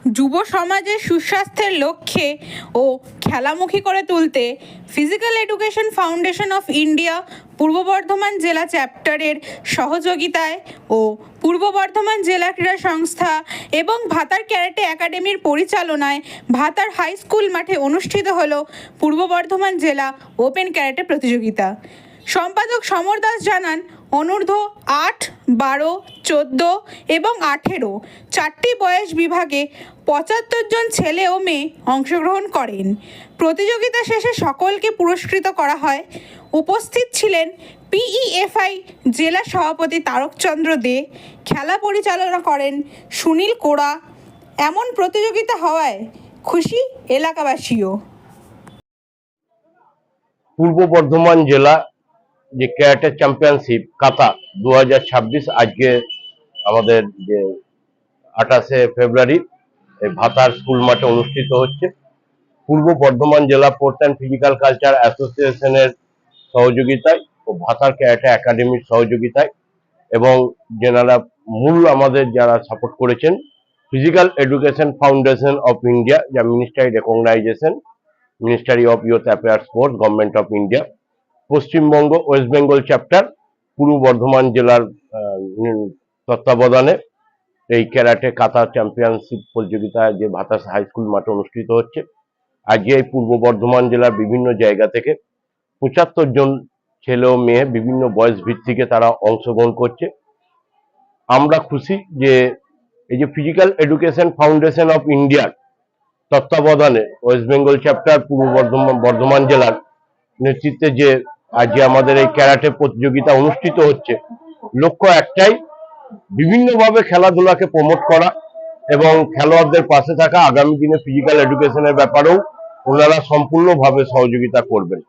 যুব সমাজের সুস্বাস্থ্যের লক্ষ্যে ও খেলামুখী করে তুলতে physical education foundation of India পূর্ব বর্ধমান জেলা চ্যাপ্টারের সহযোগিতায় ও পূর্ব বর্ধমান জেলা ক্রীড়া সংস্থা এবং ভাতার ক্যারাটে একাডেমির পরিচালনায় ভাতার হাই স্কুল মাঠে অনুষ্ঠিত হল পূর্ব বর্ধমান জেলা ওপেন ক্যারাটে প্রতিযোগিতা। সম্পাদক সমর দাস জানান, অনূর্ধ্ব 8, 12, 14 এবং 18 চারটি বয়স বিভাগে 75 জন ছেলে ও মেয়ে অংশগ্রহণ করেন। প্রতিযোগিতা শেষে সকলকে পুরস্কৃত করা হয়। উপস্থিত ছিলেন পিইএফআই জেলা সভাপতি তারকচন্দ্র দে, খেলা পরিচালনা করেন সুনীল কোড়া। এমন প্রতিযোগিতা হওয়ায় খুশি এলাকাবাসীও। পূর্ব বর্ধমান জেলা যে ক্যারাটে চ্যাম্পিয়নশিপ কাতা 2026 আজকে আমাদের যে 28শে ফেব্রুয়ারি এই ভাতার স্কুল মাঠে অনুষ্ঠিত হচ্ছে। পূর্ব বর্ধমান জেলা স্পোর্টস অ্যান্ড ফিজিক্যাল কালচার অ্যাসোসিয়েশনের সহযোগিতায় ও ভাতার ক্যারাটে একাডেমির সহযোগিতায় এবং যেনারা মূল আমাদের যারা সাপোর্ট করেছেন physical education foundation of India, যা ministry recognition, ministry of youth affairs sports, government of India, Paschimbanga West Bengal chapter Purba Bardhaman জেলার তত্ত্বাবধানে এই ক্যারাটে কাতা চ্যাম্পিয়নশিপ প্রতিযোগিতা যে ভাতাস হাই স্কুল মাঠে অনুষ্ঠিত হচ্ছে। আজকে এই পূর্ব বর্ধমান জেলার বিভিন্ন জায়গা থেকে 75 জন ছেলে ও মেয়ে বিভিন্ন বয়স ভিত্তিকে তারা অংশগ্রহণ করছে। আমরা খুশি যে এই যে ফিজিক্যাল এডুকেশন ফাউন্ডেশন অফ ইন্ডিয়ার তত্ত্বাবধানে West Bengal chapter Purba Bardhaman জেলার নেতৃত্বে যে আজকে আমাদের এই ক্যারাটে প্রতিযোগিতা অনুষ্ঠিত হচ্ছে, লক্ষ্য একটাই, বিভিন্নভাবে খেলাধুলাকে প্রমোট করা এবং খেলোয়াড়দের পাশে থাকা। আগামী দিনে ফিজিক্যাল এডুকেশনের ব্যাপারেও ওনারা সম্পূর্ণভাবে সহযোগিতা করবেন।